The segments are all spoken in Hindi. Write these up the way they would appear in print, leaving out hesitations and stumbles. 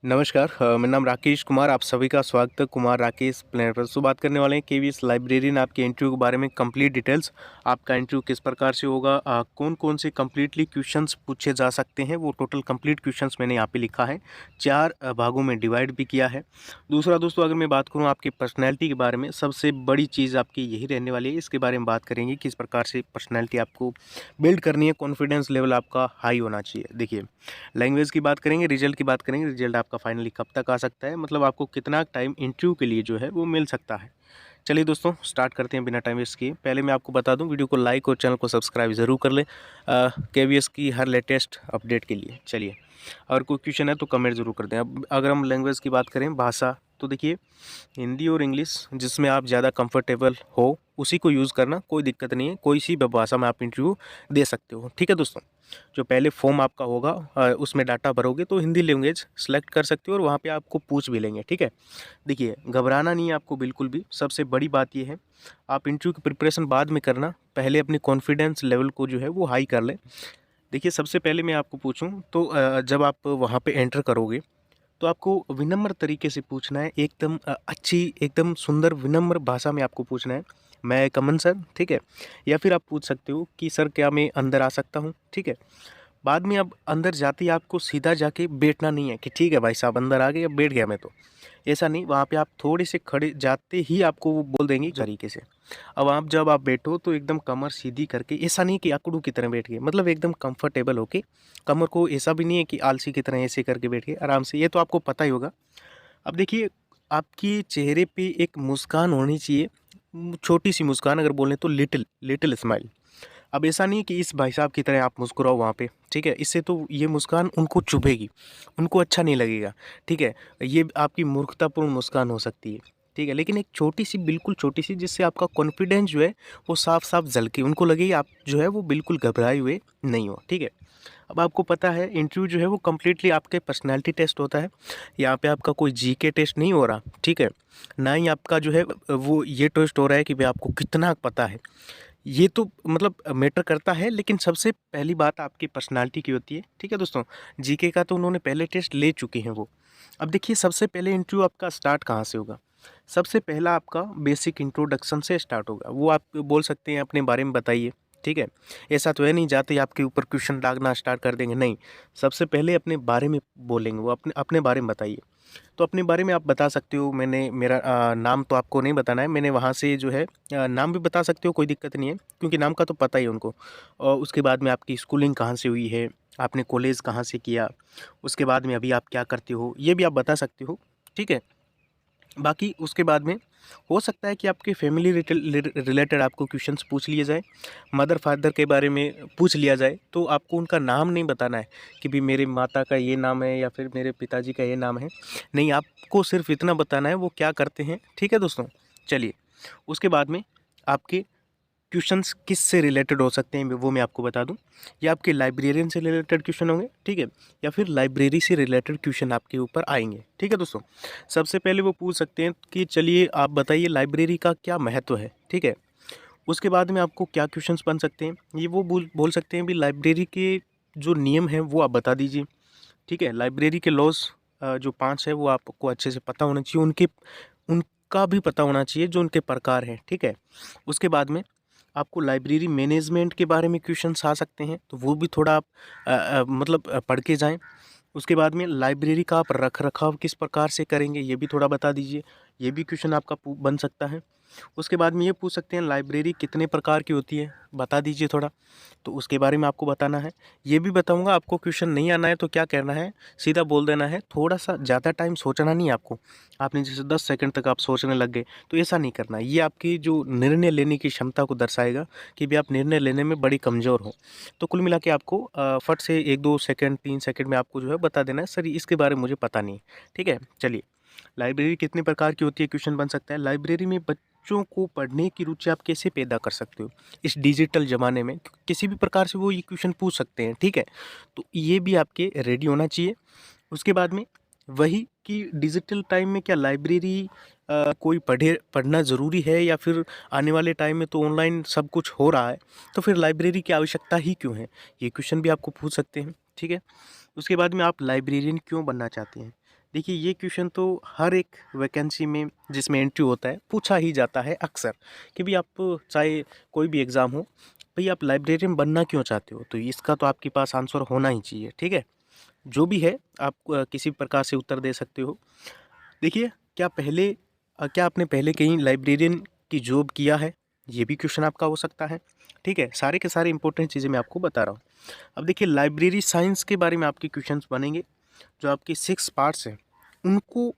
नमस्कार। मेरा नाम राकेश कुमार, आप सभी का स्वागत है कुमार राकेश प्लेनेट पर। सो बात करने वाले हैं केवीएस लाइब्रेरियन आपके इंटरव्यू के बारे में कंप्लीट डिटेल्स। आपका इंटरव्यू किस प्रकार से होगा, कौन कौन से कंप्लीटली क्वेश्चंस पूछे जा सकते हैं, वो टोटल कंप्लीट क्वेश्चंस मैंने यहाँ पे लिखा है। 4 भागों में डिवाइड भी किया है। दूसरा दोस्तों, अगर मैं बात करूँ आपकी पर्सनैलिटी के बारे में, सबसे बड़ी चीज़ आपकी यही रहने वाली है। इसके बारे में बात करेंगे किस प्रकार से पर्सनैलिटी आपको बिल्ड करनी है, कॉन्फिडेंस लेवल आपका हाई होना चाहिए। देखिए, लैंग्वेज की बात करेंगे, रिजल्ट की बात करेंगे। रिजल्ट आपका फाइनली कब तक आ सकता है, मतलब आपको कितना टाइम इंटरव्यू के लिए जो है वो मिल सकता है। चलिए दोस्तों, स्टार्ट करते हैं बिना टाइम वेस्ट किए। पहले मैं आपको बता दूं, वीडियो को लाइक और चैनल को सब्सक्राइब ज़रूर कर लें केवीएस की हर लेटेस्ट अपडेट के लिए। चलिए, अगर कोई क्वेश्चन है तो कमेंट ज़रूर कर दें। अब अगर हम लैंग्वेज की बात करें, भाषा, तो देखिए हिंदी और इंग्लिश जिसमें आप ज़्यादा कंफर्टेबल हो उसी को यूज़ करना, कोई दिक्कत नहीं है। कोई सी भी भाषा में आप इंटरव्यू दे सकते हो, ठीक है दोस्तों। जो पहले फॉर्म आपका होगा उसमें डाटा भरोगे तो हिंदी लैंग्वेज सेलेक्ट कर सकते हो और वहाँ पे आपको पूछ भी लेंगे, ठीक है। देखिए, घबराना नहीं है आपको बिल्कुल भी। सबसे बड़ी बात ये है, आप इंटरव्यू की प्रिपरेशन बाद में करना, पहले अपनी कॉन्फिडेंस लेवल को जो है वो हाई कर लें। देखिए, सबसे पहले मैं आपको पूछूं तो जब आप वहाँ पे एंटर करोगे तो आपको विनम्र तरीके से पूछना है, एकदम अच्छी, एकदम सुंदर विनम्र भाषा में आपको पूछना है, मैं कमन सर, ठीक है। या फिर आप पूछ सकते हो कि सर क्या मैं अंदर आ सकता हूँ, ठीक है। बाद में अब अंदर जाते ही आपको सीधा जाके बैठना नहीं है कि ठीक है भाई साहब अंदर आ गए अब बैठ गया मैं तो। ऐसा नहीं, वहाँ पे आप थोड़े से खड़े जाते ही आपको वो बोल देंगे तरीके से। अब आप जब आप बैठो तो एकदम कमर सीधी करके, ऐसा नहीं कि अकड़ू की तरह बैठ गए, मतलब एकदम कंफर्टेबल होके। कमर को ऐसा भी नहीं है कि आलसी की तरह ऐसे करके बैठ गए, आराम से। ये तो आपको पता ही होगा। अब देखिए, आपके चेहरे पे एक मुस्कान होनी चाहिए, छोटी सी मुस्कान, अगर बोलें तो लिटिल लिटिल स्माइल। अब ऐसा नहीं है कि इस भाई साहब की तरह आप मुस्कुराओ वहाँ पे, ठीक है। इससे तो ये मुस्कान उनको चुभेगी, उनको अच्छा नहीं लगेगा, ठीक है। ये आपकी मूर्खतापूर्ण मुस्कान हो सकती है, ठीक है। लेकिन एक छोटी सी, बिल्कुल छोटी सी, जिससे आपका कॉन्फिडेंस जो है वो साफ साफ झलके, उनको लगे आप जो है वो बिल्कुल घबराए हुए नहीं हो, ठीक है। अब आपको पता है इंटरव्यू जो है वो कम्प्लीटली आपके पर्सनैलिटी टेस्ट होता है। यहाँ पे आपका कोई जीके टेस्ट नहीं हो रहा, ठीक है। ना ही आपका जो है वो ये टेस्ट हो रहा है कि भाई आपको कितना पता है। ये तो मतलब मैटर करता है, लेकिन सबसे पहली बात आपकी पर्सनालिटी की होती है, ठीक है दोस्तों। जीके का तो उन्होंने पहले टेस्ट ले चुके हैं वो। अब देखिए, सबसे पहले इंटरव्यू आपका स्टार्ट कहाँ से होगा। सबसे पहला आपका बेसिक इंट्रोडक्शन से स्टार्ट होगा। वो आप बोल सकते हैं अपने बारे में बताइए, ठीक है। ऐसा तो है नहीं जाते ही आपके ऊपर क्वेश्चन दागना स्टार्ट कर देंगे, नहीं। सबसे पहले अपने बारे में बोलेंगे वो, अपने अपने बारे में बताइए। तो अपने बारे में आप बता सकते हो, मैंने मेरा नाम तो आपको नहीं बताना है, मैंने वहाँ से जो है नाम भी बता सकते हो, कोई दिक्कत नहीं है, क्योंकि नाम का तो पता ही है उनको। और उसके बाद में आपकी स्कूलिंग कहाँ से हुई है, आपने कॉलेज कहाँ से किया, उसके बाद में अभी आप क्या करते हो, ये भी आप बता सकते हो, ठीक है। बाकी उसके बाद में हो सकता है कि आपके फैमिली रिलेटेड आपको क्वेश्चंस पूछ लिए जाए, मदर फादर के बारे में पूछ लिया जाए। तो आपको उनका नाम नहीं बताना है कि भी मेरे माता का ये नाम है या फिर मेरे पिताजी का ये नाम है, नहीं। आपको सिर्फ इतना बताना है वो क्या करते हैं, ठीक है दोस्तों। चलिए, उसके बाद में आपके क्वेश्चंस किस से रिलेटेड हो सकते हैं वो मैं आपको बता दूं। या आपके लाइब्रेरियन से रिलेटेड क्वेश्चन होंगे, ठीक है। या फिर लाइब्रेरी से रिलेटेड क्वेश्चन आपके ऊपर आएंगे, ठीक है दोस्तों। सबसे पहले वो पूछ सकते हैं कि चलिए आप बताइए लाइब्रेरी का क्या महत्व है, ठीक है। उसके बाद में आपको क्या क्वेश्चंस बन सकते हैं, ये वो बोल सकते हैं भी लाइब्रेरी के जो नियम हैं वो आप बता दीजिए, ठीक है। लाइब्रेरी के लॉज जो 5 है वो आपको अच्छे से पता होना चाहिए, उनके उनका भी पता होना चाहिए, जो उनके प्रकार हैं, ठीक है। उसके बाद में आपको लाइब्रेरी मैनेजमेंट के बारे में क्वेश्चंस आ सकते हैं, तो वो भी थोड़ा आप मतलब पढ़ के जाएं। उसके बाद में लाइब्रेरी का आप रख रखाव किस प्रकार से करेंगे ये भी थोड़ा बता दीजिए, ये भी क्वेश्चन आपका बन सकता है। उसके बाद में ये पूछ सकते हैं लाइब्रेरी कितने प्रकार की होती है, बता दीजिए थोड़ा, तो उसके बारे में आपको बताना है। ये भी बताऊंगा, आपको क्वेश्चन नहीं आना है तो क्या करना है, सीधा बोल देना है। थोड़ा सा ज़्यादा टाइम सोचना नहीं है आपको। आपने जैसे 10 सेकंड तक आप सोचने लग गए, तो ऐसा नहीं करना। ये आपकी जो निर्णय लेने की क्षमता को दर्शाएगा कि भी आप निर्णय लेने में बड़ी कमज़ोर हो। तो कुल मिला के आपको फट से 1-2 सेकंड 3 सेकंड में आपको जो है बता देना है, सर इसके बारे में मुझे पता नहीं है, ठीक है। चलिए, लाइब्रेरी कितने प्रकार की होती है क्वेश्चन बन सकता है। लाइब्रेरी में बच्चों को पढ़ने की रुचि आप कैसे पैदा कर सकते हो इस डिजिटल ज़माने में, किसी भी प्रकार से वो ये क्वेश्चन पूछ सकते हैं, ठीक है। तो ये भी आपके रेडी होना चाहिए। उसके बाद में वही कि डिजिटल टाइम में क्या लाइब्रेरी कोई पढ़ना ज़रूरी है, या फिर आने वाले टाइम में तो ऑनलाइन सब कुछ हो रहा है, तो फिर लाइब्रेरी की आवश्यकता ही क्यों है, ये क्वेश्चन भी आपको पूछ सकते हैं, ठीक है। उसके बाद में आप लाइब्रेरियन क्यों बनना चाहते हैं, देखिए ये क्वेश्चन तो हर एक वैकेंसी में जिसमें एंट्री होता है पूछा ही जाता है अक्सर कि भाई आप चाहे कोई भी एग्ज़ाम हो, भाई आप लाइब्रेरियन बनना क्यों चाहते हो, तो इसका तो आपके पास आंसर होना ही चाहिए। ठीक है, जो भी है आप किसी प्रकार से उत्तर दे सकते हो। देखिए क्या आपने पहले कहीं लाइब्रेरियन की जॉब किया है, ये भी क्वेश्चन आपका हो सकता है। ठीक है, सारे के सारे इंपॉर्टेंट चीज़ें मैं आपको बता रहा हूँ। अब देखिए लाइब्रेरी साइंस के बारे में आपके क्वेश्चंस बनेंगे, जो आपके 6 पार्ट्स हैं उनको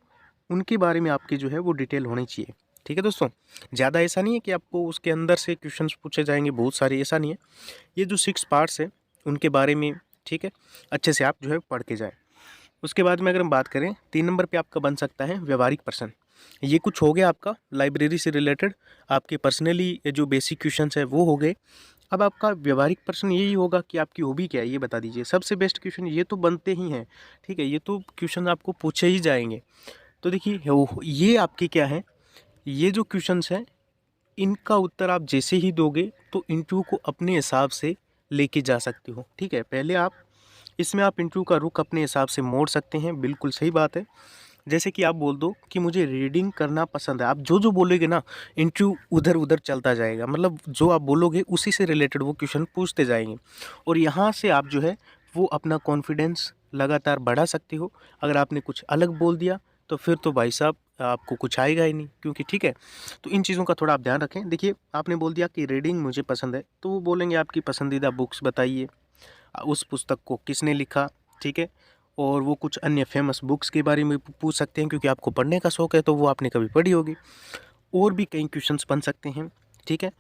उनके बारे में आपके जो है वो डिटेल होनी चाहिए। ठीक है दोस्तों, ज़्यादा ऐसा नहीं है कि आपको उसके अंदर से क्वेश्चंस पूछे जाएंगे बहुत सारे, ऐसा नहीं है। ये जो 6 पार्ट्स हैं उनके बारे में, ठीक है, अच्छे से आप जो है पढ़ के जाएँ। उसके बाद में अगर हम बात करें 3 नंबर पे आपका बन सकता है व्यवहारिक प्रश्न। ये कुछ हो गया आपका लाइब्रेरी से रिलेटेड, आपके पर्सनली जो बेसिक क्वेश्चंस है वो हो गए। अब आपका व्यवहारिक प्रश्न यही होगा कि आपकी हॉबी क्या है ये बता दीजिए। सबसे बेस्ट क्वेश्चन ये तो बनते ही हैं, ठीक है, ये तो क्वेश्चन आपको पूछे ही जाएंगे। तो देखिए ये आपके क्या है, ये जो क्वेश्चंस हैं इनका उत्तर आप जैसे ही दोगे तो इंटरव्यू को अपने हिसाब से लेके जा सकते हो। ठीक है, पहले आप इसमें आप इंटरव्यू का रुख अपने हिसाब से मोड़ सकते हैं, बिल्कुल सही बात है। जैसे कि आप बोल दो कि मुझे रीडिंग करना पसंद है, आप जो जो बोलोगे ना इंटरव्यू उधर उधर चलता जाएगा, मतलब जो आप बोलोगे उसी से रिलेटेड वो क्वेश्चन पूछते जाएंगे और यहाँ से आप जो है वो अपना कॉन्फिडेंस लगातार बढ़ा सकते हो। अगर आपने कुछ अलग बोल दिया तो फिर तो भाई साहब आपको कुछ आएगा ही नहीं, क्योंकि ठीक है, तो इन चीज़ों का थोड़ा आप ध्यान रखें। देखिए आपने बोल दिया कि रीडिंग मुझे पसंद है, तो वो बोलेंगे आपकी पसंदीदा बुक्स बताइए, उस पुस्तक को किसने लिखा, ठीक है, और वो कुछ अन्य फेमस बुक्स के बारे में पूछ सकते हैं, क्योंकि आपको पढ़ने का शौक़ है तो वो आपने कभी पढ़ी होगी। और भी कई क्वेश्चंस बन सकते हैं। ठीक है,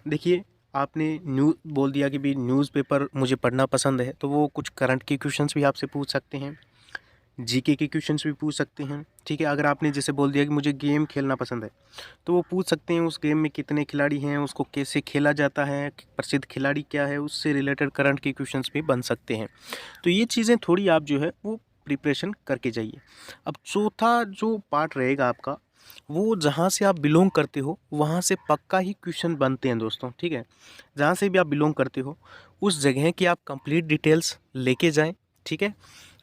देखिए आपने न्यू बोल दिया कि भी न्यूज़पेपर मुझे पढ़ना पसंद है, तो वो कुछ करंट के क्वेश्चंस भी आपसे पूछ सकते हैं, जीके के क्वेश्चंस भी पूछ सकते हैं। ठीक है, अगर आपने जैसे बोल दिया कि मुझे गेम खेलना पसंद है, तो वो पूछ सकते हैं उस गेम में कितने खिलाड़ी हैं, उसको कैसे खेला जाता है, प्रसिद्ध खिलाड़ी क्या है, उससे रिलेटेड करंट के क्वेश्चंस भी बन सकते हैं। तो ये चीज़ें थोड़ी आप जो है वो प्रिपरेशन करके जाइए। अब चौथा जो पार्ट रहेगा आपका, वो जहाँ से आप बिलोंग करते हो वहाँ से पक्का ही क्वेश्चन बनते हैं दोस्तों। ठीक है, जहाँ से भी आप बिलोंग करते हो उस जगह की आप कंप्लीट डिटेल्स लेके जाएं। ठीक है,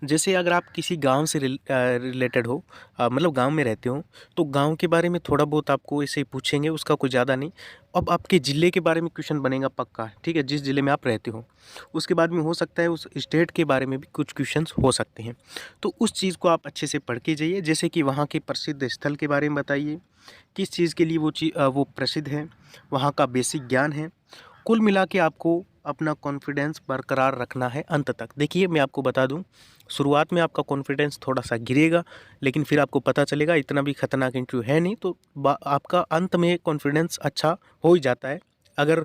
जैसे अगर आप किसी गांव से रिलेटेड हो, मतलब गांव में रहते हो, तो गांव के बारे में थोड़ा बहुत आपको ऐसे पूछेंगे, उसका कोई ज़्यादा नहीं। अब आपके ज़िले के बारे में क्वेश्चन बनेगा पक्का, ठीक है, जिस ज़िले में आप रहते हो। उसके बाद में हो सकता है उस स्टेट के बारे में भी कुछ क्वेश्चंस हो सकते हैं, तो उस चीज़ को आप अच्छे से पढ़ के जाइए। जैसे कि वहाँ के प्रसिद्ध स्थल के बारे में बताइए, किस चीज़ के लिए वो प्रसिद्ध है, वहाँ का बेसिक ज्ञान है। कुल मिला के आपको अपना कॉन्फिडेंस बरकरार रखना है अंत तक। देखिए मैं आपको बता दूं, शुरुआत में आपका कॉन्फिडेंस थोड़ा सा गिरेगा, लेकिन फिर आपको पता चलेगा इतना भी खतरनाक इंटरव्यू है नहीं, तो आपका अंत में कॉन्फिडेंस अच्छा हो ही जाता है। अगर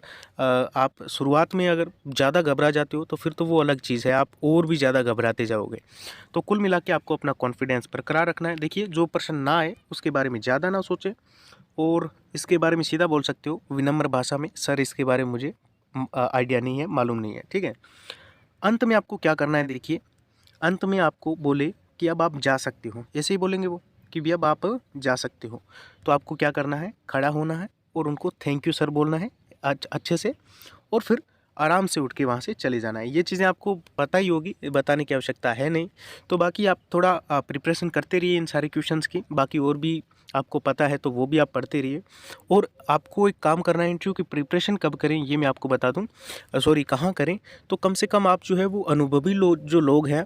आप शुरुआत में अगर ज़्यादा घबरा जाते हो तो फिर तो वो अलग चीज़ है, आप और भी ज़्यादा घबराते जाओगे। तो कुल मिला के आपको अपना कॉन्फिडेंस बरकरार रखना है। देखिए जो प्रश्न ना आए उसके बारे में ज़्यादा ना सोचें, और इसके बारे में सीधा बोल सकते हो विनम्र भाषा में, सर इसके बारे में मुझे आइडिया नहीं है, मालूम नहीं है। ठीक है, अंत में आपको क्या करना है, देखिए अंत में आपको बोले कि अब आप जा सकते हो, ऐसे ही बोलेंगे वो कि भी अब आप जा सकते हो, तो आपको क्या करना है, खड़ा होना है और उनको थैंक यू सर बोलना है अच्छे से, और फिर आराम से उठ के वहाँ से चले जाना है। ये चीज़ें आपको पता ही होगी, बताने की आवश्यकता है नहीं। तो बाकी आप थोड़ा प्रिपरेशन करते रहिए इन सारे क्वेश्चंस की, बाकी और भी आपको पता है तो वो भी आप पढ़ते रहिए। और आपको एक काम करना है, इंटरव्यू की प्रिपरेशन कब करें ये मैं आपको बता दूं, सॉरी कहाँ करें, तो कम से कम आप जो है वो अनुभवी जो लोग हैं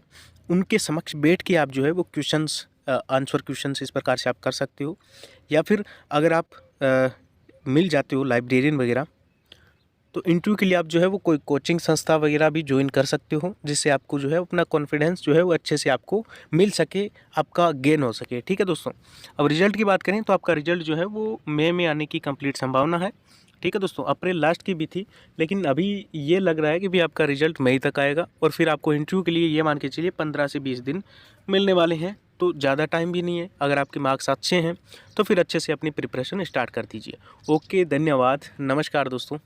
उनके समक्ष बैठ के आप जो है वो क्वेश्चंस आंसर क्वेश्चंस इस प्रकार से आप कर सकते हो। या फिर अगर आप मिल जाते हो लाइब्रेरियन वगैरह, तो इंटरव्यू के लिए आप जो है वो कोई कोचिंग संस्था वगैरह भी ज्वाइन कर सकते हो, जिससे आपको जो है अपना कॉन्फिडेंस जो है वो अच्छे से आपको मिल सके, आपका गेन हो सके। ठीक है दोस्तों, अब रिजल्ट की बात करें तो आपका रिजल्ट जो है वो मई में आने की कंप्लीट संभावना है। ठीक है दोस्तों, अप्रैल लास्ट की भी थी, लेकिन अभी ये लग रहा है कि भी आपका रिजल्ट मई तक आएगा, और फिर आपको इंटरव्यू के लिए ये मान के चलिए 15 से 20 दिन मिलने वाले हैं, तो ज़्यादा टाइम भी नहीं है। अगर आपके मार्क्स अच्छे हैं तो फिर अच्छे से अपनी प्रिपरेशन स्टार्ट कर दीजिए। ओके, धन्यवाद, नमस्कार दोस्तों।